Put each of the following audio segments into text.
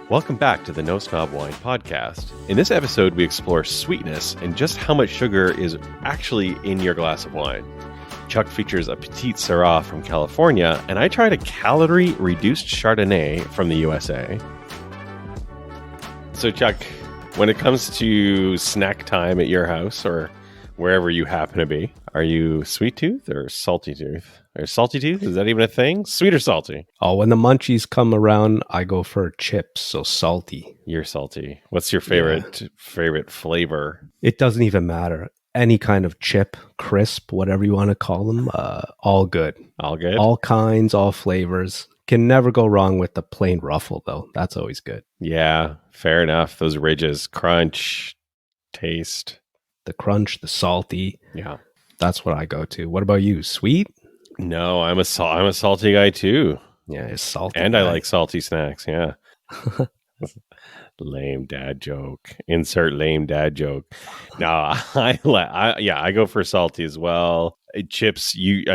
Welcome back to the No Snob Wine podcast. In this episode, we explore sweetness and just how much sugar is actually in your glass of wine. Chuck features a Petite Sirah from California, and I tried a calorie-reduced Chardonnay from the USA. So, Chuck, when it comes to snack time at your house or wherever you happen to be, are you sweet tooth or salty tooth? Or salty tooth? Is that even a thing? Sweet or salty? Oh, when the munchies come around, I go for chips, so salty. You're salty. What's your favorite flavor? It doesn't even matter. Any kind of chip, crisp, whatever you want to call them, all good. All good? All kinds, all flavors. Can never go wrong with the plain ruffle, though. That's always good. Yeah, fair enough. Those ridges, crunch, taste. The crunch, the salty. Yeah. That's what I go to. What about you? Sweet? No, I'm a salty guy too. Yeah, it's salty. And I like salty snacks, yeah. Lame dad joke. Insert lame dad joke. No, I go for salty as well. Chips, you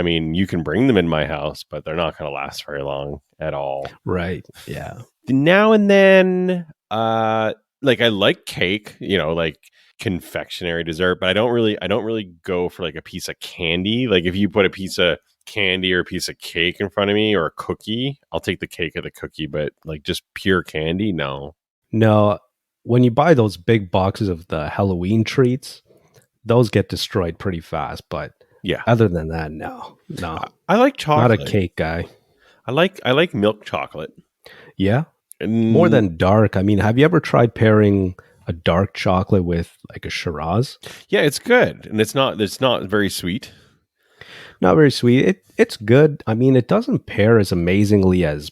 can bring them in my house, but they're not going to last very long at all. Right. Yeah. Now and then, I like cake, like confectionery dessert, but I don't really go for like a piece of candy. Like if you put a piece of candy or a piece of cake in front of me or a cookie, I'll take the cake or the cookie, but like just pure candy, no. When you buy those big boxes of the Halloween treats, those get destroyed pretty fast, but yeah, other than that, no. I like chocolate. Not a cake guy. I like milk chocolate. Yeah. More than dark. I mean, have you ever tried pairing a dark chocolate with like a Shiraz? Yeah, it's good. And it's not very sweet. Not very sweet. It's good. I mean, it doesn't pair as amazingly as,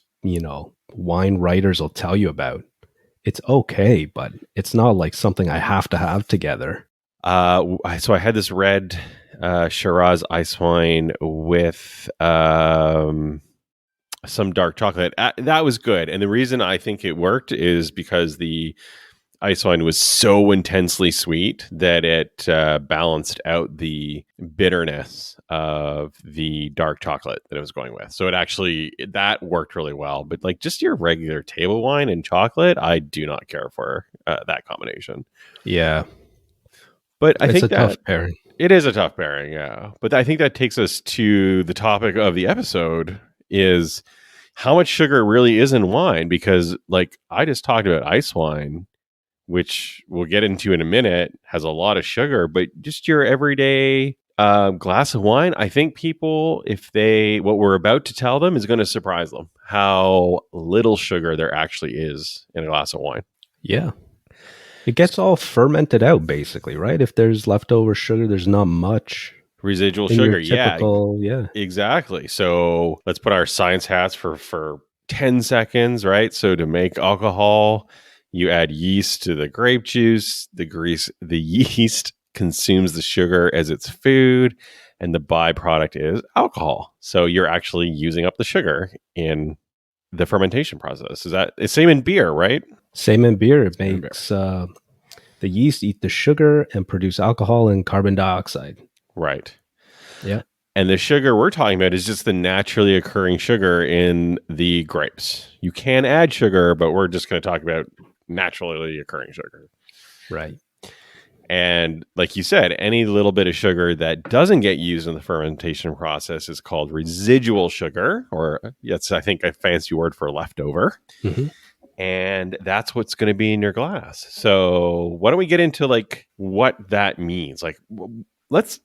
wine writers will tell you about. It's okay, but it's not like something I have to have together. So I had this red Shiraz ice wine with some dark chocolate. That was good. And the reason I think it worked is because the ice wine was so intensely sweet that it balanced out the bitterness of the dark chocolate that it was going with. So that worked really well. But like just your regular table wine and chocolate, I do not care for that combination. Yeah. But I think it's a tough pairing. It is a tough pairing, yeah. But I think that takes us to the topic of the episode is how much sugar really is in wine. Because like I just talked about ice wine, which we'll get into in a minute, has a lot of sugar, but just your everyday glass of wine, I think people, what we're about to tell them is going to surprise them, how little sugar there actually is in a glass of wine. Yeah. It gets all fermented out, basically, right? If there's leftover sugar, there's not much. Residual sugar, yeah. Exactly. So let's put our science hats for 10 seconds, right? So to make alcohol, you add yeast to the grape juice. The yeast consumes the sugar as its food, and the byproduct is alcohol. So you're actually using up the sugar in the fermentation process. It's same in beer, right? Same in beer. It makes the yeast eat the sugar and produce alcohol and carbon dioxide. Right. Yeah. And the sugar we're talking about is just the naturally occurring sugar in the grapes. You can add sugar, but we're just going to talk about naturally occurring sugar. Right. And like you said, any little bit of sugar that doesn't get used in the fermentation process is called residual sugar, or it's, I think, a fancy word for leftover. Mm-hmm. And that's what's going to be in your glass. So why don't we get into like what that means? Like let's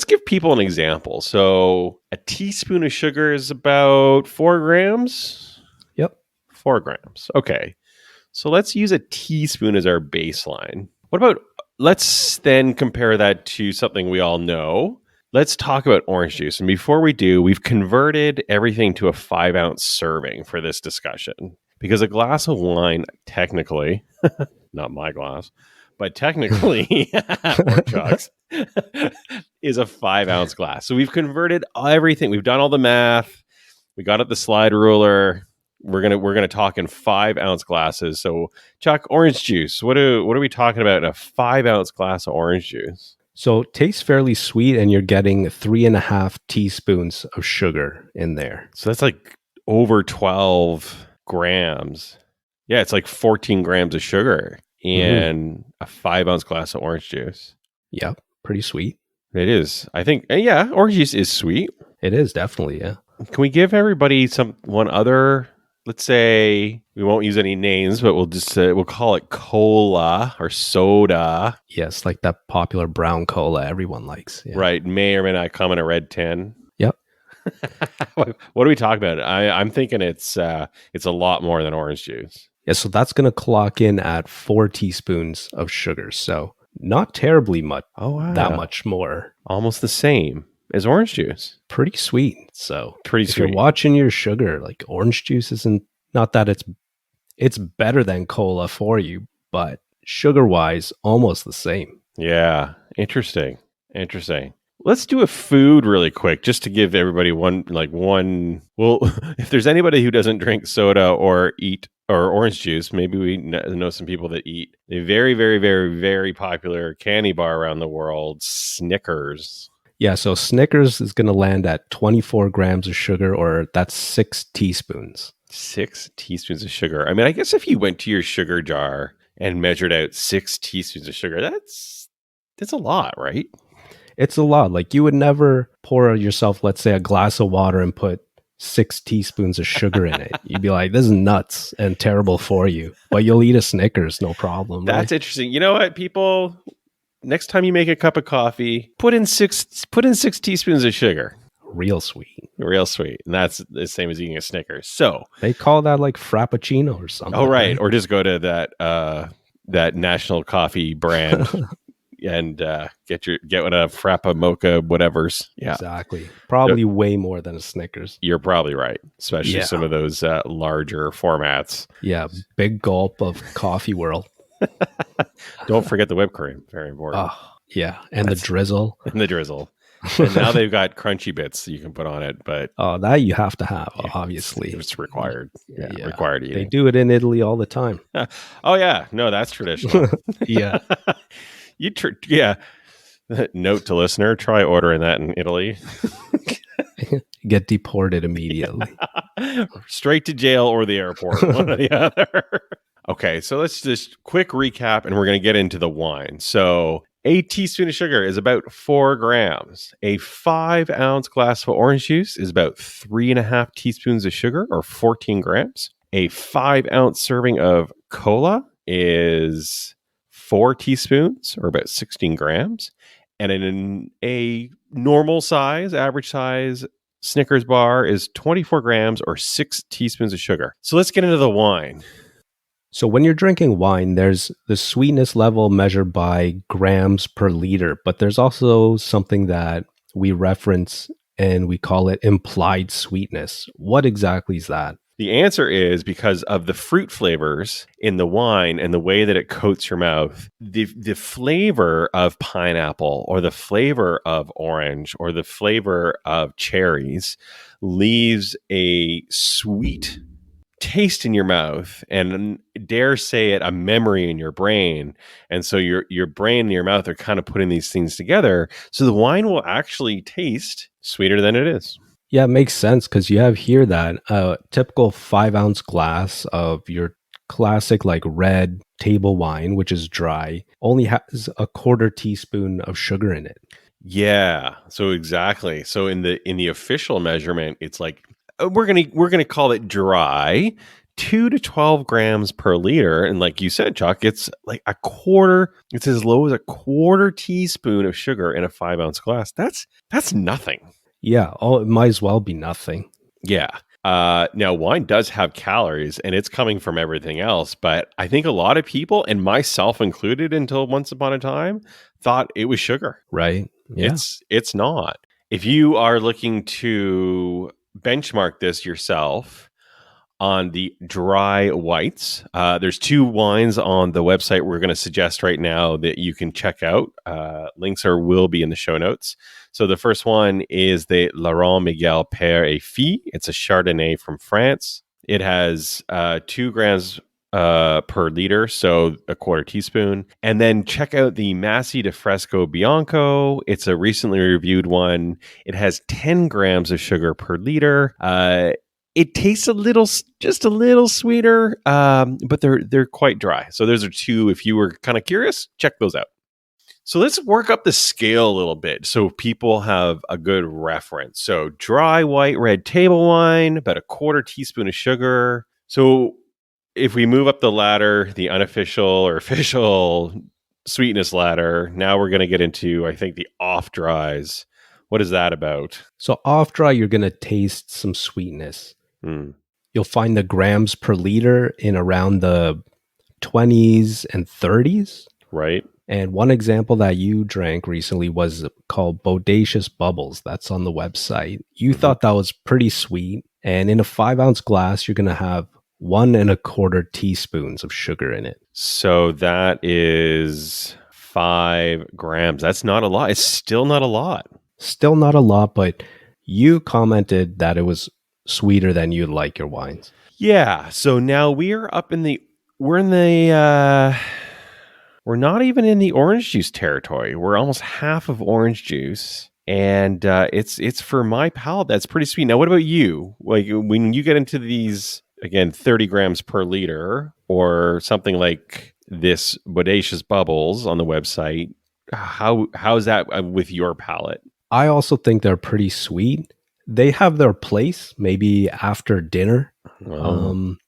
give people an example. So a teaspoon of sugar is about 4 grams. Yep. 4 grams. Okay. So let's use a teaspoon as our baseline. Let's then compare that to something we all know. Let's talk about orange juice. And before we do, we've converted everything to a 5-ounce serving for this discussion. Because a glass of wine, technically, not my glass, but technically, or Chuck's, is a 5-ounce glass. So we've converted everything. We've done all the math. We got up the slide ruler. We're gonna talk in 5-ounce glasses. So Chuck, orange juice. What are we talking about in a 5-ounce glass of orange juice? So it tastes fairly sweet, and you're getting 3.5 teaspoons of sugar in there. So that's like over 12 grams Yeah, it's like 14 grams of sugar Hmm. in a 5-ounce glass of orange juice. Yep. Pretty sweet. It is. I think, yeah, orange juice is sweet. It is definitely, yeah. Can we give everybody one other? Let's say we won't use any names, but we'll just we'll call it cola or soda. Yes, like that popular brown cola everyone likes. Yeah. Right? May or may not come in a red tin. Yep. What are we talking about? I'm thinking it's a lot more than orange juice. Yeah, so that's going to clock in at 4 teaspoons of sugar. So not terribly much, Oh wow, that much more. almost the same as orange juice. Pretty sweet. So Pretty if sweet. you're watching your sugar, like orange juice isn't, not that it's better than cola for you, but sugar wise, almost the same. Yeah, interesting. Let's do a food really quick, just to give everybody one. Well, if there's anybody who doesn't drink soda or eat or orange juice, maybe we know some people that eat a very, very, very, very popular candy bar around the world, Snickers. Yeah, so Snickers is going to land at 24 grams of sugar, or that's 6 teaspoons. 6 teaspoons of sugar. I mean, I guess if you went to your sugar jar and measured out 6 teaspoons of sugar, that's a lot, right? It's a lot. Like you would never pour yourself, let's say, a glass of water and put 6 teaspoons of sugar in it. You'd be like, this is nuts and terrible for you. But you'll eat a Snickers, no problem. That's Right? interesting. You know what, people? Next time you make a cup of coffee, put in 6 teaspoons of sugar. Real sweet. Real sweet. And that's the same as eating a Snickers. So, They call that like Frappuccino or something. oh right, or just go to that national coffee brand and get one of Frappa Mocha whatever's. Yeah. Exactly. Probably way more than a Snickers. You're probably right, especially Yeah. some of those larger formats. Yeah. Big gulp of coffee world. Don't forget the whipped cream. Very important. Oh, yeah. And the drizzle. And the drizzle. And now they've got crunchy bits you can put on it, but Oh, that you have to have, yeah, obviously. it's required. Yeah, Yeah. required They eating. do it in Italy all the time. Oh yeah, no, that's traditional. Yeah. Yeah. Note to listener: try ordering that in Italy. Get deported immediately. Straight to jail or the airport, one or the other. Okay, so let's just quick recap, and we're going to get into the wine. So, a teaspoon of sugar is about 4 grams. A 5-ounce glass of orange juice is about 3.5 teaspoons of sugar, or 14 grams. A 5-ounce serving of cola is 4 teaspoons, or about 16 grams. And in a normal size, average size Snickers bar is 24 grams, or 6 teaspoons of sugar. So let's get into the wine. So when you're drinking wine, there's the sweetness level measured by grams per liter, but there's also something that we reference and we call it implied sweetness. What exactly is that? The answer is because of the fruit flavors in the wine and the way that it coats your mouth. The flavor of pineapple or the flavor of orange or the flavor of cherries leaves a sweet taste in your mouth and, dare say it, a memory in your brain. And so your brain and your mouth are kind of putting these things together. So the wine will actually taste sweeter than it is. Yeah, it makes sense because you have here that typical 5-ounce glass of your classic like red table wine, which is dry, only has a 1/4 teaspoon of sugar in it. Yeah. So exactly. So in the official measurement, it's like we're gonna call it dry, 2 to 12 grams per liter. And like you said, Chuck, it's like a quarter. It's as low as a 1/4 teaspoon of sugar in a 5-ounce glass. That's nothing. Yeah, it might as well be nothing. Yeah. Now, wine does have calories, and it's coming from everything else. But I think a lot of people, and myself included, until once upon a time, thought it was sugar. Right? Yeah. It's not. If you are looking to benchmark this yourself on the dry whites, there's 2 wines on the website we're going to suggest right now that you can check out. Links will be in the show notes. So the first one is the Laurent Miguel Père et Fille. It's a Chardonnay from France. It has 2 grams per liter, so a 1/4 teaspoon. And then check out the Massi di Fresco Bianco. It's a recently reviewed one. It has 10 grams of sugar per liter. It tastes just a little sweeter, but they're quite dry. So those are two. If you were kind of curious, check those out. So let's work up the scale a little bit so people have a good reference. So dry white red table wine, about a quarter teaspoon of sugar. So if we move up the ladder, the unofficial or official sweetness ladder, now we're going to get into, I think, the off dries. What is that about? So off dry, you're going to taste some sweetness. Mm, You'll find the grams per liter in around the 20s and 30s. right? And one example that you drank recently was called Bodacious Bubbles. That's on the website. You thought that was pretty sweet. And in a 5-ounce glass, you're going to have 1.25 teaspoons of sugar in it. So that is 5 grams. That's not a lot. It's still not a lot. Still not a lot, but you commented that it was sweeter than you'd like your wines. Yeah. So now we're not even in the orange juice territory. We're almost half of orange juice. And it's for my palate, that's pretty sweet. Now, what about you? Like when you get into these, again, 30 grams per liter or something like this Bodacious Bubbles on the website, how's that with your palate? I also think they're pretty sweet. They have their place, maybe after dinner.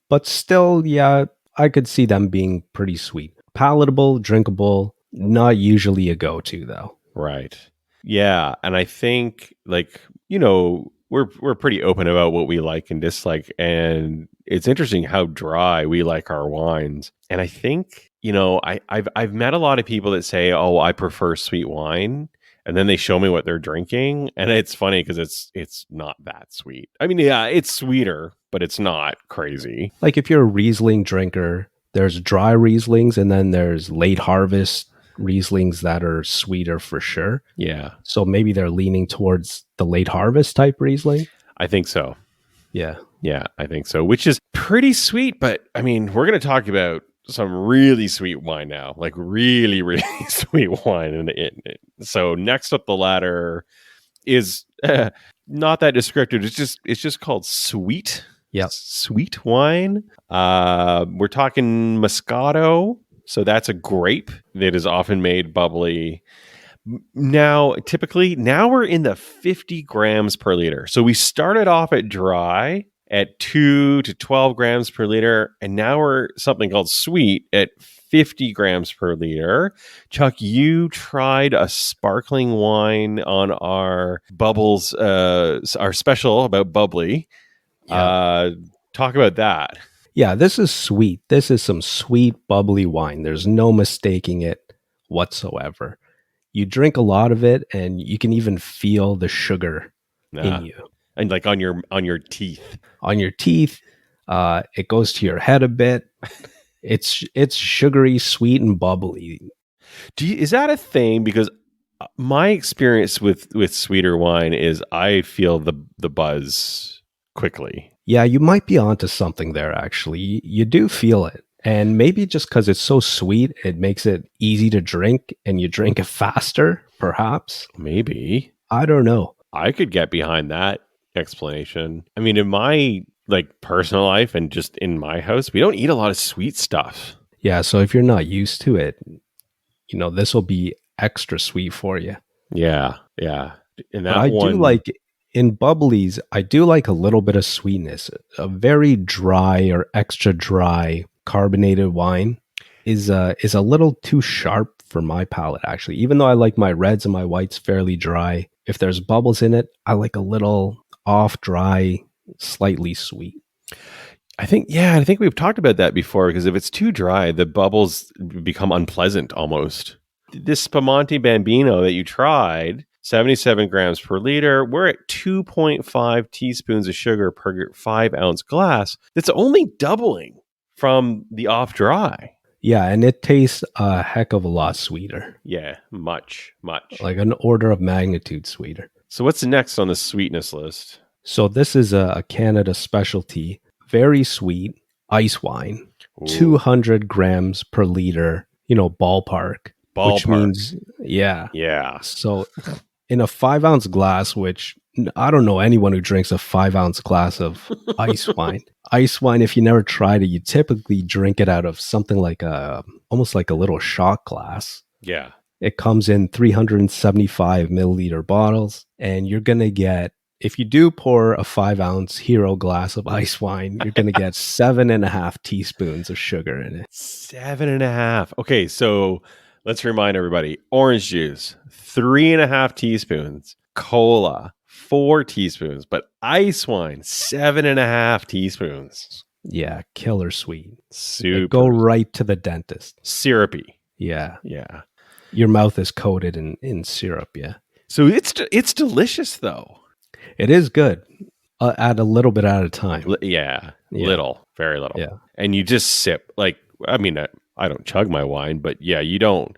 But still, yeah, I could see them being pretty sweet. Palatable, drinkable, not usually a go-to though. Right. Yeah, and I think we're pretty open about what we like and dislike, and it's interesting how dry we like our wines. And I think, I've met a lot of people that say, "Oh, I prefer sweet wine." And then they show me what they're drinking, and it's funny because it's not that sweet. I mean, yeah, it's sweeter, but it's not crazy. Like if you're a Riesling drinker, there's dry Rieslings and then there's late harvest Rieslings that are sweeter for sure. Yeah. So maybe they're leaning towards the late harvest type Riesling. I think so. Yeah. Yeah, I think so, which is pretty sweet. But I mean, we're going to talk about some really sweet wine now, like really, really sweet wine. So next up the ladder is not that descriptive. It's just called sweet. Yeah. Sweet wine. We're talking Moscato. So that's a grape that is often made bubbly. Now we're in the 50 grams per liter. So we started off at dry at 2 to 12 grams per liter, and now we're something called sweet at 50 grams per liter. Chuck, you tried a sparkling wine on our bubbles, our special about bubbly. Yeah. Talk about that. Yeah, this is sweet. This is some sweet, bubbly wine. There's no mistaking it whatsoever. You drink a lot of it, and you can even feel the sugar in you. And like on your teeth. On your teeth, it goes to your head a bit. It's sugary, sweet, and bubbly. Is that a thing? Because my experience with sweeter wine is I feel the buzz quickly. Yeah, you might be onto something there, actually. You do feel it. And maybe just because it's so sweet, it makes it easy to drink and you drink it faster, perhaps. Maybe. I don't know. I could get behind that explanation. I mean, in my personal life and just in my house, we don't eat a lot of sweet stuff. Yeah, so if you're not used to it, this will be extra sweet for you. Yeah, yeah. And that I do like in bubblies, I do like a little bit of sweetness. A very dry or extra dry carbonated wine is a little too sharp for my palate, actually. Even though I like my reds and my whites fairly dry, if there's bubbles in it, I like a little off dry, slightly sweet. I think we've talked about that before, because if it's too dry, the bubbles become unpleasant almost. This Spumante Bambino that you tried, 77 grams per liter, we're at 2.5 teaspoons of sugar per 5-ounce glass. That's only doubling from the off dry. Yeah, and it tastes a heck of a lot sweeter. Yeah, much. Like an order of magnitude sweeter. So what's next on the sweetness list? So this is a Canada specialty, very sweet ice wine. Ooh. 200 grams per liter, ballpark. Which means, yeah. Yeah. So in a 5-ounce glass, which I don't know anyone who drinks a 5-ounce glass of ice wine. Ice wine, if you never tried it, you typically drink it out of something like almost like a little shot glass. Yeah. It comes in 375 milliliter bottles, and you're going to get, if you do pour a 5-ounce hero glass of ice wine, you're going to get 7.5 teaspoons of sugar in it. 7.5. Okay, so let's remind everybody: orange juice, 3.5 teaspoons; cola, 4 teaspoons; but ice wine, 7.5 teaspoons. Yeah, killer sweet. Super. Go right to the dentist. Syrupy. Yeah. Yeah. Your mouth is coated in syrup, yeah. So it's delicious though. It is good. Add a little bit at a time. Yeah, Yeah. little, very little. Yeah. And you just sip. Like, I mean, I don't chug my wine, but yeah, you don't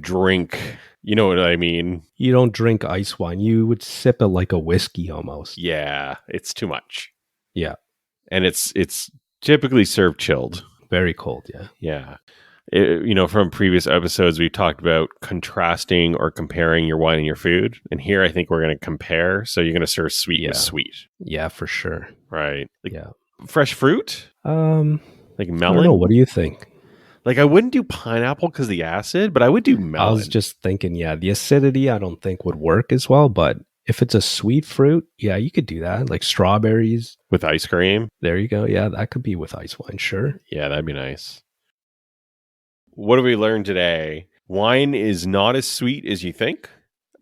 drink. You know what I mean? You don't drink ice wine. You would sip it like a whiskey almost. Yeah, it's too much. Yeah. And it's typically served chilled. Very cold, yeah. Yeah. From previous episodes, we talked about contrasting or comparing your wine and your food. And here, I think we're going to compare. So you're going to serve sweet with sweet. Yeah, for sure. Right. Like, yeah. Fresh fruit? Like melon? I don't know. What do you think? Like, I wouldn't do pineapple because of the acid, but I would do melon. I was just thinking, the acidity I don't think would work as well. But if it's a sweet fruit, yeah, you could do that. Like strawberries. With ice cream? There you go. Yeah, that could be with ice wine, sure. Yeah, that'd be nice. What have we learned today? Wine is not as sweet as you think.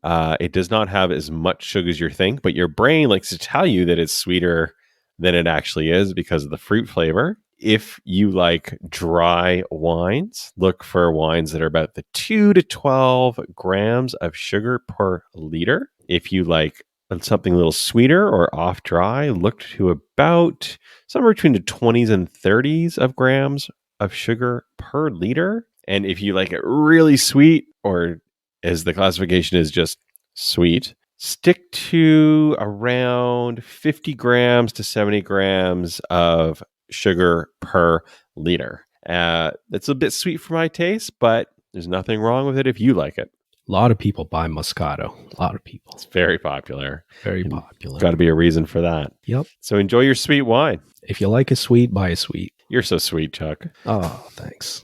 It does not have as much sugar as you think, but your brain likes to tell you that it's sweeter than it actually is because of the fruit flavor. If you like dry wines, look for wines that are about the 2 to 12 grams of sugar per liter. If you like something a little sweeter or off dry, look to about somewhere between the 20s and 30s of grams of sugar per liter. And if you like it really sweet, or as the classification is just sweet, stick to around 50 grams to 70 grams of sugar per liter. That's a bit sweet for my taste, but there's nothing wrong with it if you like it. A lot of people buy Moscato. A lot of people. It's very popular. Very popular. Got to be a reason for that. Yep. So enjoy your sweet wine. If you like a sweet, buy a sweet. You're so sweet, Chuck. Oh, thanks.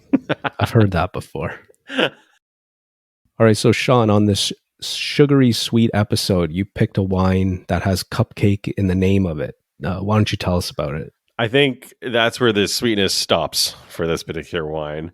I've heard that before. All right. So, Sean, on this sugary sweet episode, you picked a wine that has cupcake in the name of it. Why don't you tell us about it? I think that's where the sweetness stops for this particular wine.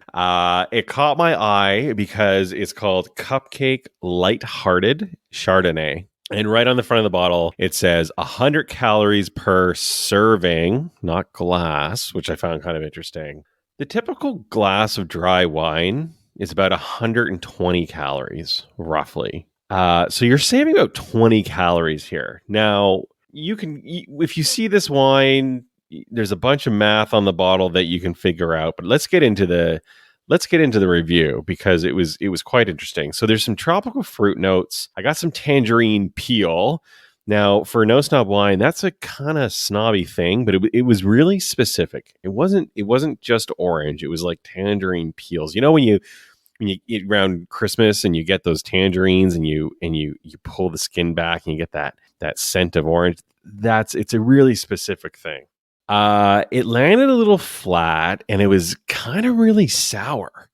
It caught my eye because it's called Cupcake Lighthearted Chardonnay. And right on the front of the bottle, it says 100 calories per serving, not glass, which I found kind of interesting. The typical glass of dry wine is about 120 calories, roughly. So you're saving about 20 calories here. Now, you can, if you see this wine, there's a bunch of math on the bottle that you can figure out, but let's get into the review because it was quite interesting. So there's some tropical fruit notes. I got some tangerine peel. Now, for a no snob wine, that's a kind of snobby thing, but it was really specific. It wasn't just orange. It was like tangerine peels. You know, when you eat around Christmas and you get those tangerines and you pull the skin back and you get that scent of orange. It's a really specific thing. It landed a little flat and it was kind of really sour.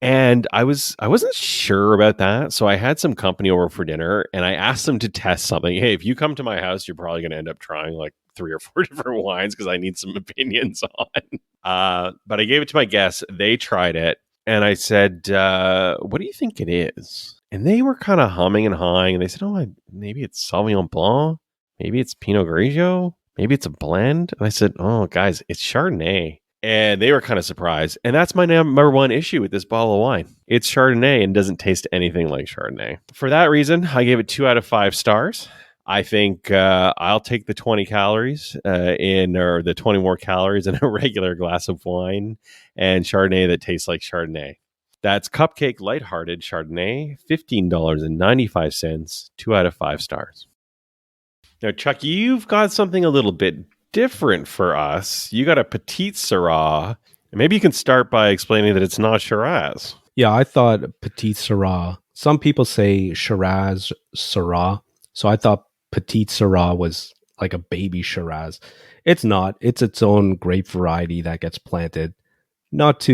And I wasn't sure about that. So I had some company over for dinner and I asked them to test something. Hey, if you come to my house, you're probably going to end up trying like 3 or 4 different wines because I need some opinions on. But I gave it to my guests. They tried it and I said, what do you think it is? And they were kind of humming and hawing and they said, maybe it's Sauvignon Blanc. Maybe it's Pinot Grigio. Maybe it's a blend. And I said, oh, guys, it's Chardonnay. And they were kind of surprised. And that's my number one issue with this bottle of wine. It's Chardonnay and doesn't taste anything like Chardonnay. For that reason, I gave it 2 out of 5 stars. I think I'll take the 20 calories or the 20 more calories in a regular glass of wine and Chardonnay that tastes like Chardonnay. That's Cupcake Lighthearted Chardonnay, $15.95, 2 out of 5 stars. Now, Chuck, you've got something a little bit different for us. You got a Petite Sirah. Maybe you can start by explaining that it's not Shiraz. Yeah, I thought Petite Sirah. Some people say Shiraz, Syrah. So I thought Petite Sirah was like a baby Shiraz. It's not. It's its own grape variety that gets planted. Not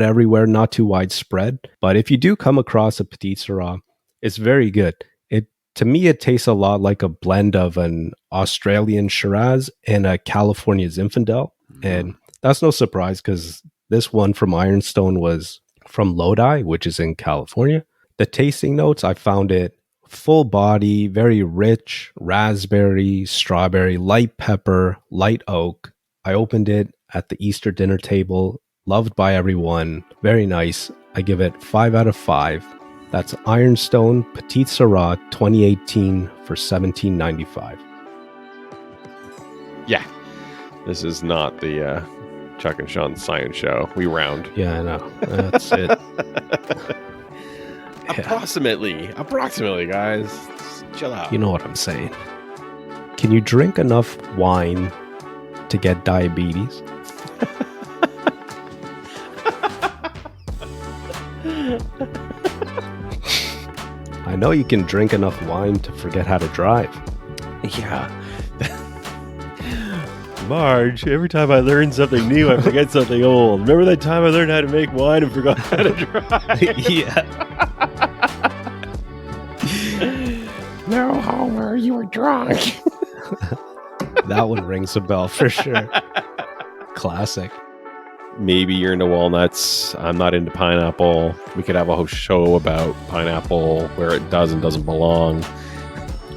everywhere, not too widespread. But if you do come across a Petite Sirah, it's very good. It To me, it tastes a lot like a blend of an Australian Shiraz and a California Zinfandel, and that's no surprise because this one from Ironstone was from Lodi, which is in California. The tasting notes, I found it full body, very rich, raspberry, strawberry, light pepper, light oak. I opened it at the Easter dinner table, loved by everyone, very nice. I give it 5 out of 5. That's Ironstone Petite Sirah 2018 for $17.95. Yeah. This is not the Chuck and Sean science show. We round. Yeah, I know. That's it. Approximately, guys. Just chill out. You know what I'm saying. Can you drink enough wine to get diabetes? I know you can drink enough wine to forget how to drive. Yeah. Marge, every time I learn something new, I forget something old. Remember that time I learned how to make wine and forgot how to drive? Yeah. No, Homer, you were drunk. That one rings a bell for sure. Classic. Maybe you're into walnuts. I'm not into pineapple. We could have a whole show about pineapple, where it does and doesn't belong.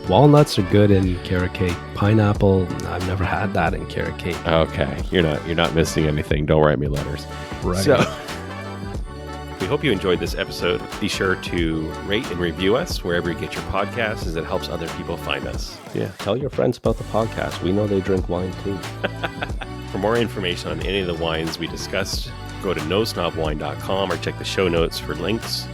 Walnuts are good in carrot cake. Pineapple, I've never had that in carrot cake. Okay, you're not missing anything. Don't write me letters. Right. So, we hope you enjoyed this episode. Be sure to rate and review us wherever you get your podcasts, as it helps other people find us. Yeah, tell your friends about the podcast. We know they drink wine too. For more information on any of the wines we discussed, go to nosnobwine.com or check the show notes for links.